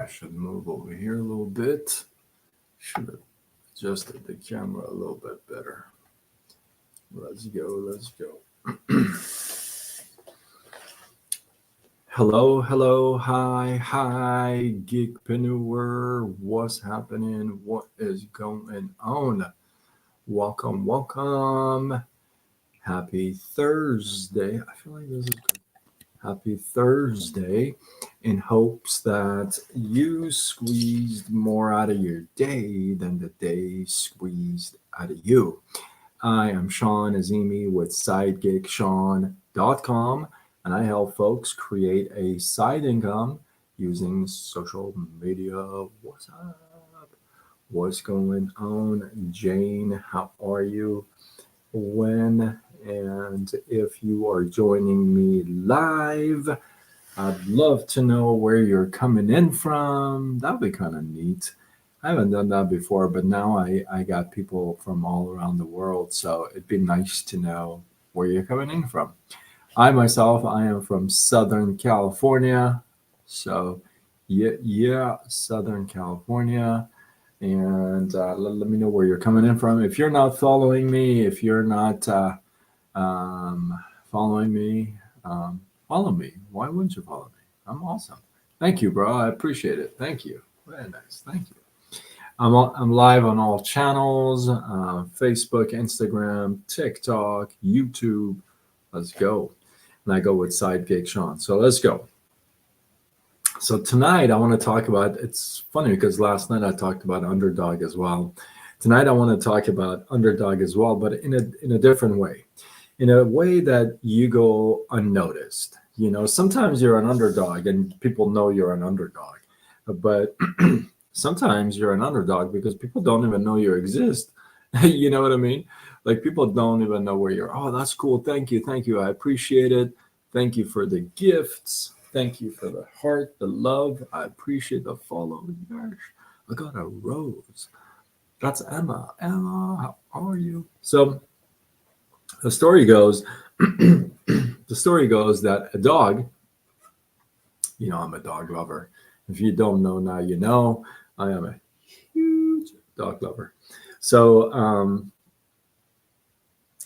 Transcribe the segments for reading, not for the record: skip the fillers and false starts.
I should move over here a little bit. Should have adjusted the camera a little bit better. Let's go. Let's go. Hello, hello, hi, geekpreneur. What's happening? What is going on? Welcome, welcome. Happy Thursday. I feel like this is good. Happy Thursday. In hopes that you squeezed more out of your day than the day squeezed out of you. I am Sean Azimi with SideGigSean.com, and I help folks create a side income using social media. What's up? What's going on? Jane, how are you? When and if you are joining me live, I'd love to know where you're coming in from. That'd be kind of neat. I haven't done that before, but now I got people from all around the world, so it'd be nice to know where you're coming in from. I myself, I am from Southern California, so yeah, Southern California, and let me know where you're coming in from. If you're not following me, if you're not um, following me, follow me. Why wouldn't you follow me? I'm awesome. Thank you, bro. I appreciate it. Thank you. Very nice. Thank you. I'm live on all channels, Facebook, Instagram, TikTok, YouTube. Let's go. And I go with Side Gig Sean. So let's go. So tonight I want to talk about, it's funny because last night I talked about Underdog as well. Tonight I want to talk about Underdog as well, but in a different way. In a way that you go unnoticed. You know, sometimes you're an underdog and people know you're an underdog, but sometimes you're an underdog because people don't even know you exist. You know what I mean? Like people don't even know where you're. Oh, that's cool. Thank you. Thank you. I appreciate it. Thank you for the gifts. Thank you for the heart, the love. I appreciate the follow. Gosh, I got a rose. That's Emma. Emma, how are you? So the story goes, that a dog, you know, I'm a dog lover. If you don't know now, you know, I am a huge dog lover. So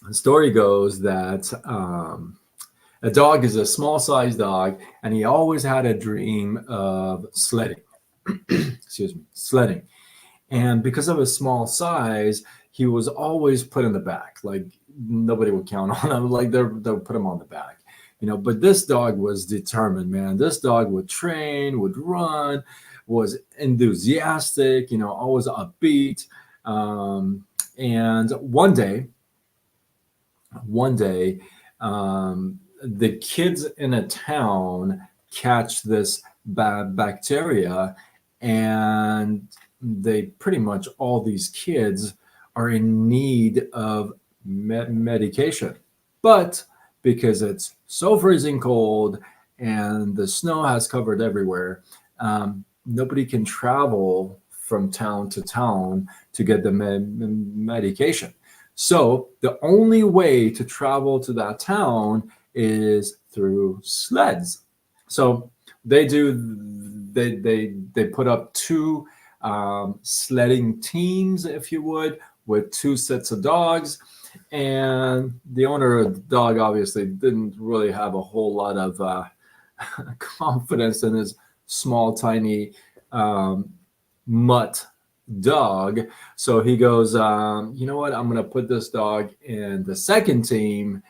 the story goes that a dog is a small sized dog, and he always had a dream of sledding. Excuse me, sledding. And because of his small size, he was always put in the back. Like nobody would count on him. Like they'll put him on the back, you know. But this dog was determined, man. This dog would train, would run, was enthusiastic, you know, always upbeat. And one day, the kids in a town catch this bad bacteria, and they pretty much all these kids are in need of medication. But because it's so freezing cold and the snow has covered everywhere, nobody can travel from town to town to get the medication. So the only way to travel to that town is through sleds. So they put up two sledding teams, if you would, with two sets of dogs. And the owner of the dog obviously didn't really have a whole lot of confidence in his small, tiny mutt dog. So he goes, you know what? I'm going to put this dog in the second team.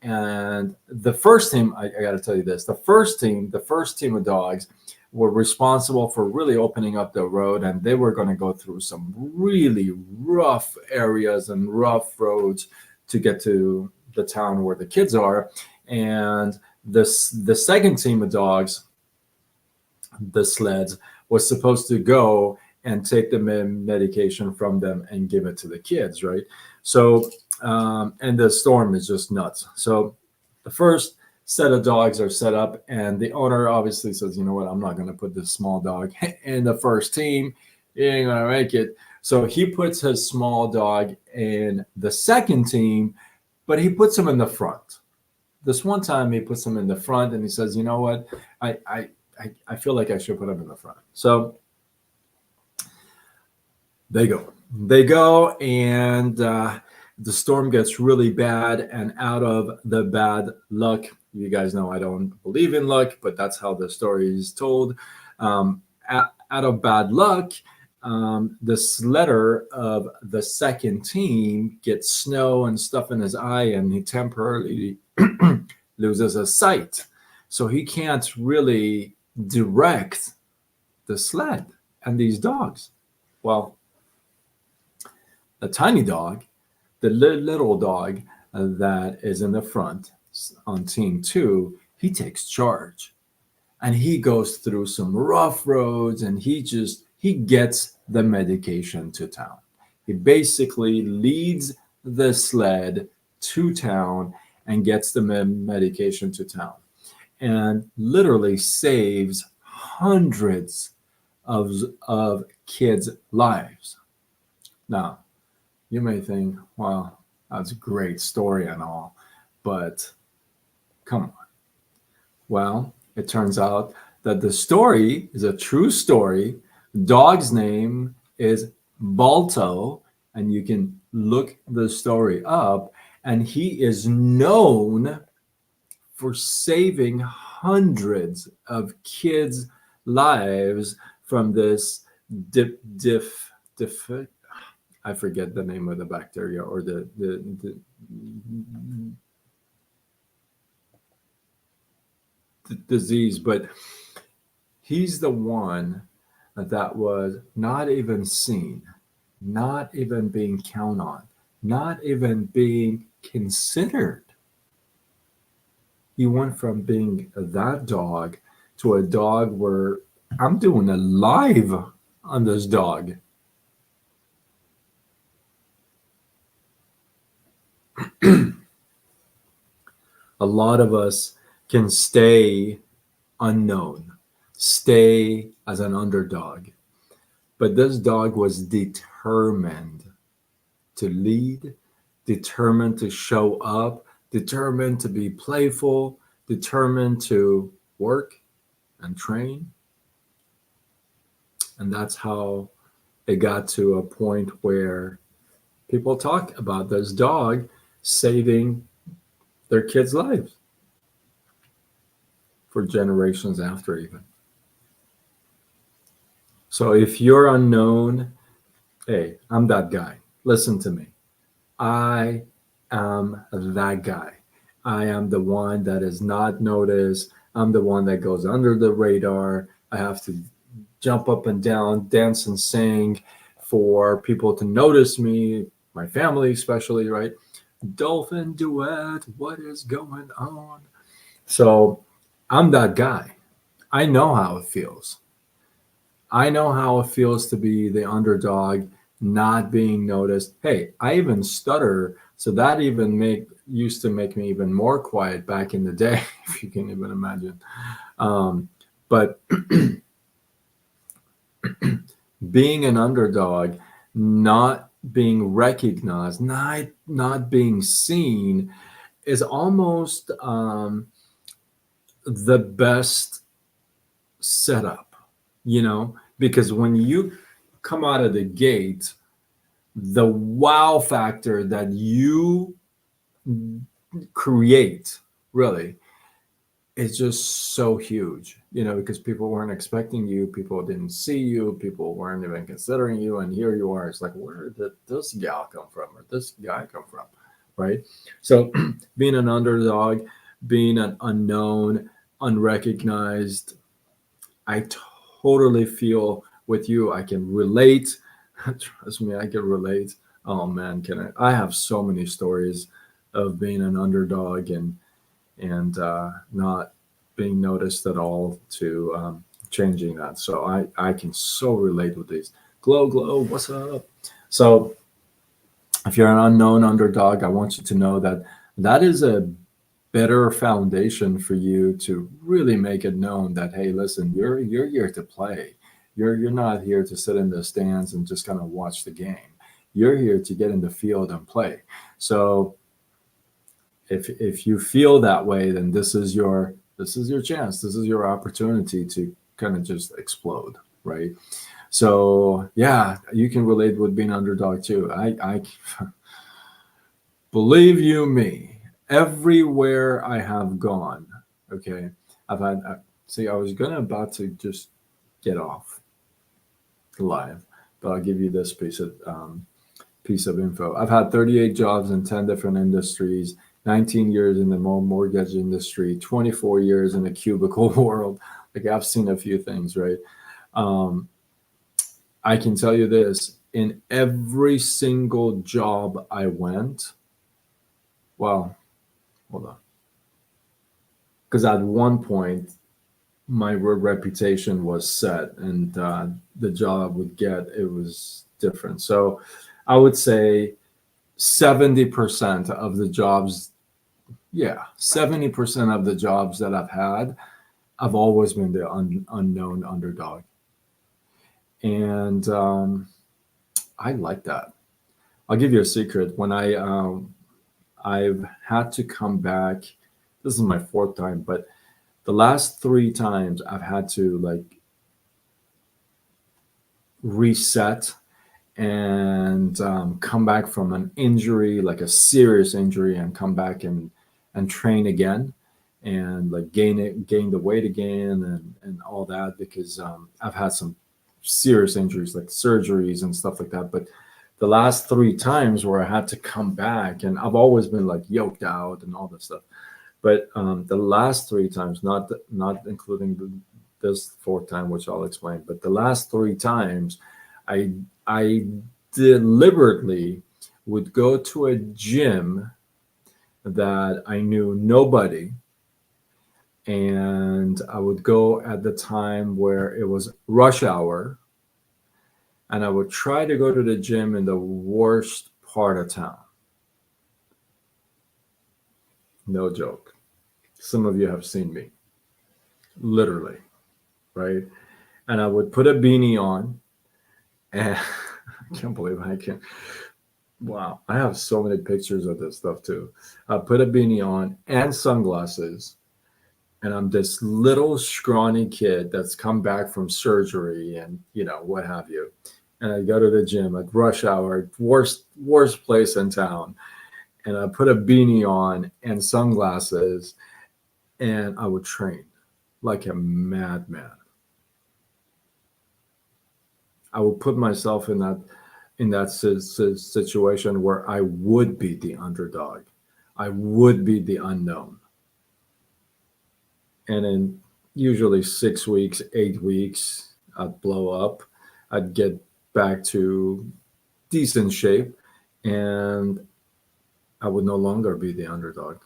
And the first team, I got to tell you this, the first team of dogs were responsible for really opening up the road, and they were going to go through some really rough areas and rough roads to get to the town where the kids are. And the second team of dogs, the sleds, was supposed to go and take the medication from them and give it to the kids, right? So, and the storm is just nuts. So the first set of dogs are set up, and the owner obviously says, you know what, I'm not going to put this small dog in the first team. He ain't going to make it. So he puts his small dog in the second team, but he puts him in the front. This one time he puts him in the front, and he says, you know what, I I feel like I should put them in the front. So they go, and the storm gets really bad, and out of the bad luck, you guys know I don't believe in luck, but that's how the story is told. Out of bad luck, the sledder of the second team gets snow and stuff in his eye, and he temporarily loses his sight. So he can't really direct the sled and these dogs. Well, the tiny dog, the little dog that is in the front on team two, he takes charge, and he goes through some rough roads, and he gets the medication to town. He basically leads the sled to town and gets the medication to town, and literally saves hundreds of kids' lives. Now, you may think, well, that's a great story and all, but come on. Well, it turns out that the story is a true story. Dog's name is Balto, and you can look the story up, and he is known for saving hundreds of kids' lives from this I forget the name of the bacteria or the disease, but he's the one that was not even seen, not even being counted on, not even being considered. He went from being that dog to a dog where I'm doing a live on this dog. A lot of us can stay unknown, stay as an underdog. But this dog was determined to lead, determined to show up, determined to be playful, determined to work and train. And that's how it got to a point where people talk about this dog saving their kids' lives for generations after, even. So if you're unknown, hey, I'm that guy. Listen to me. I am that guy. I am the one that is not noticed. I'm the one that goes under the radar. I have to jump up and down, dance and sing for people to notice me, my family especially, right? Dolphin duet, what is going on? So I'm that guy. I know how it feels. I know how it feels to be the underdog, not being noticed. Hey, I even stutter, so that even used to make me even more quiet back in the day, if you can even imagine. But being an underdog, not being recognized, not being seen, is almost the best setup, because when you come out of the gate, the wow factor that you create really is just so huge, because people weren't expecting you, people didn't see you, people weren't even considering you, and here you are. It's like, where did this gal come from, or this guy come from, right? So being an underdog, being an unknown, unrecognized, I totally feel with you. I can relate. Trust me, I can relate. Oh man, can I have so many stories of being an underdog and not being noticed at all to changing that. So I can so relate with these. Glow, what's up? So if you're an unknown underdog, I want you to know that that is a better foundation for you to really make it known that, hey, listen, you're here to play. You're not here to sit in the stands and just kind of watch the game. You're here to get in the field and play. So if you feel that way, then this is your chance. This is your opportunity to kind of just explode, right? So yeah, you can relate with being underdog too. I believe you me, everywhere I have gone, okay, I've had. See, I was gonna about to just get off live, but I'll give you this piece of info. I've had 38 jobs in 10 different industries, 19 years in the mortgage industry, 24 years in the cubicle world. Like I've seen a few things, right? Um, I can tell you this: in every single job I went, well, hold on, because at one point my reputation was set, and the job I would get, it was different. So I would say 70% of the jobs, yeah, 70% of the jobs that I've had, I've always been the unknown underdog. And I like that. I'll give you a secret. When I've had to come back, this is my fourth time, but the last three times I've had to like reset and come back from an injury, like a serious injury, and come back and train again, and like gain the weight again, and all that, because I've had some serious injuries like surgeries and stuff like that. But the last three times where I had to come back, and I've always been like yoked out and all this stuff, but the last three times, not including this fourth time, which I'll explain, but the last three times, I deliberately would go to a gym that I knew nobody, and I would go at the time where it was rush hour, and I would try to go to the gym in the worst part of town. No joke. Some of you have seen me, literally, right? And I would put a beanie on, and I can't believe I can. Wow, I have so many pictures of this stuff too. I put a beanie on and sunglasses, and I'm this little scrawny kid that's come back from surgery and what have you. And I go to the gym at rush hour, worst place in town, and I put a beanie on and sunglasses, and I would train like a madman. I would put myself in that situation where I would be the underdog. I would be the unknown. And in usually 6 weeks, 8 weeks, I'd blow up. I'd get back to decent shape, and I would no longer be the underdog.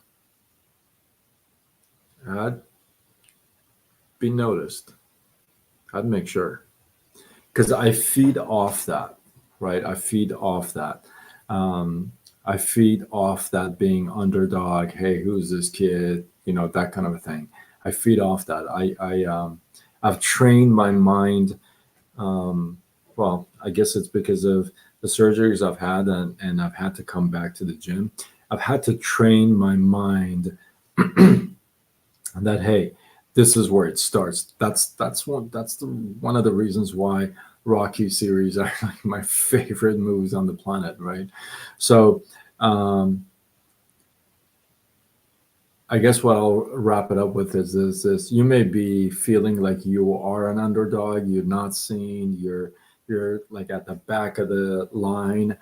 I'd be noticed. I'd make sure, because I feed off that, right? I feed off that. I feed off that being underdog. Hey, who's this kid? That kind of a thing. I feed off that. I've trained my mind. Well, I guess it's because of the surgeries I've had, and I've had to come back to the gym. I've had to train my mind that, hey, this is where it starts. One of the reasons why Rocky series are like my favorite movies on the planet, right? So I guess what I'll wrap it up with is this: you may be feeling like you are an underdog, you're not seen, you're like at the back of the line.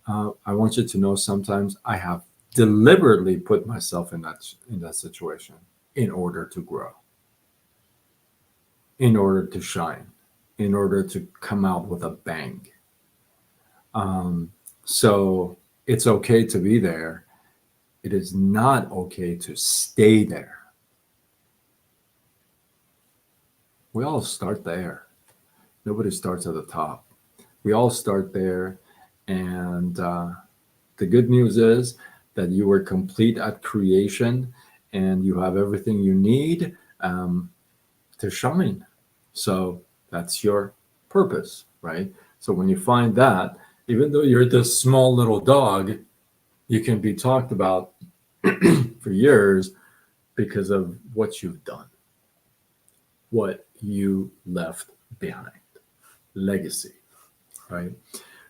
I want you to know, sometimes I have deliberately put myself in that situation in order to grow, in order to shine, in order to come out with a bang. So it's okay to be there. It is not okay to stay there. We all start there. Nobody starts at the top. We all start there. And the good news is that you were complete at creation, and you have everything you need to shine. So that's your purpose, right? So when you find that, even though you're this small little dog, you can be talked about for years because of what you've done, what you left behind. Legacy, right?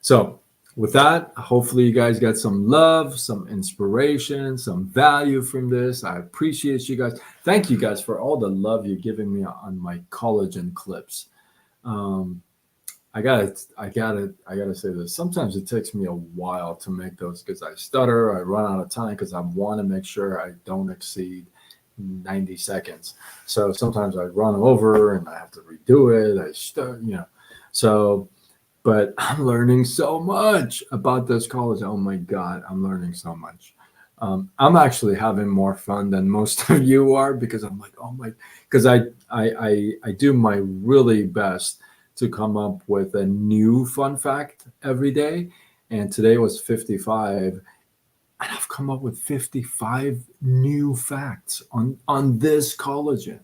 So, with that, hopefully you guys got some love, some inspiration, some value from this. I appreciate you guys. Thank you guys for all the love you're giving me on my collagen clips. Um, I gotta say this. Sometimes it takes me a while to make those because I stutter, I run out of time because I want to make sure I don't exceed 90 seconds. So sometimes I run over and I have to redo it. So, but I'm learning so much about this college. Oh my God, I'm learning so much. I'm actually having more fun than most of you are because I'm like, oh my, because I do my really best to come up with a new fun fact every day. And today was 55, and I've come up with 55 new facts on this collagen.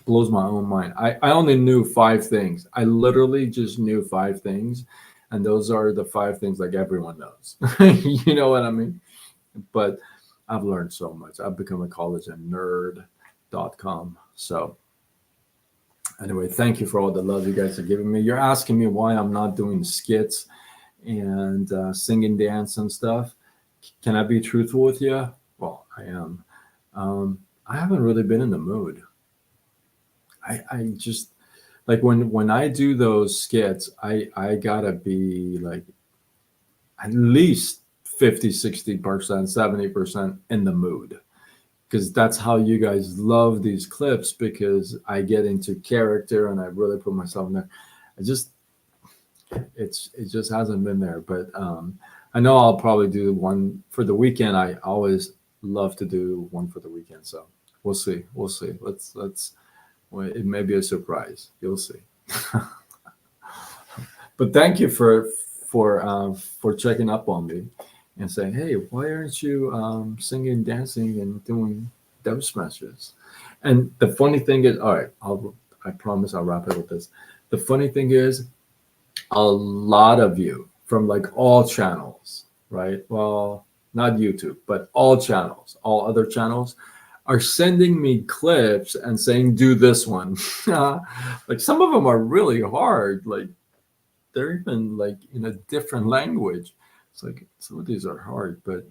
Blows my own mind. I only knew five things. I literally just knew five things. And those are the five things like everyone knows. You know what I mean? But I've learned so much. I've become a collagen nerd.com. So anyway, thank you for all the love you guys are giving me. You're asking me why I'm not doing skits and singing, dance, and stuff. Can I be truthful with you? Well, I am. I haven't really been in the mood. I just like when I do those skits, I gotta be like at least 50, 60%, 70% in the mood. Because that's how you guys love these clips because I get into character and I really put myself in there. I just it just hasn't been there. But I know I'll probably do one for the weekend. I always love to do one for the weekend. So we'll see. We'll see. Let's well, it may be a surprise. You'll see. But thank you for checking up on me and saying, hey, why aren't you singing, dancing, and doing dub smashes? And the funny thing is, all right, I promise I'll wrap it with this. The funny thing is, a lot of you from like all channels, right? Well, not YouTube, but all channels, all other channels are sending me clips and saying, do this one. Like some of them are really hard. Like they're even like in a different language. It's like some of these are hard, but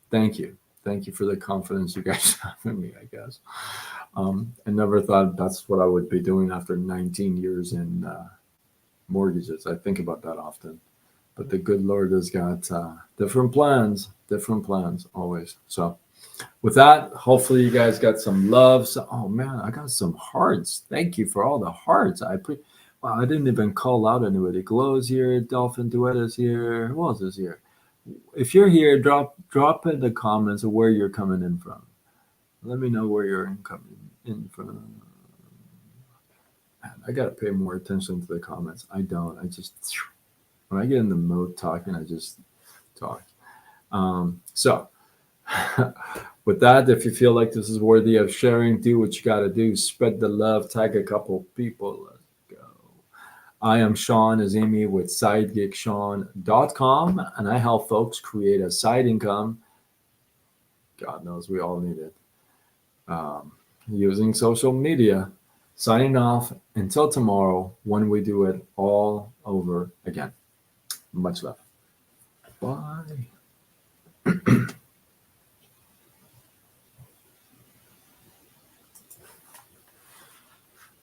thank you. Thank you for the confidence you guys have in me, I guess. I never thought that's what I would be doing after 19 years in mortgages. I think about that often. But the good Lord has got different plans always. So with that, hopefully you guys got some love. So, oh man, I got some hearts. Thank you for all the hearts. Wow, I didn't even call out anybody. Glow's here, Dolphin Duet is here. Who else is here? If you're here, drop in the comments of where you're coming in from. Let me know where you're coming in from. Man, I gotta pay more attention to the comments. I don't. I just when I get in the mode talking, I just talk. So with that, if you feel like this is worthy of sharing, do what you got to do. Spread the love. Tag a couple people. Let's go. I am Sean Azimi with SideGigSean.com, and I help folks create a side income. God knows we all need it. Using social media. Signing off until tomorrow when we do it all over again. Much love. Bye.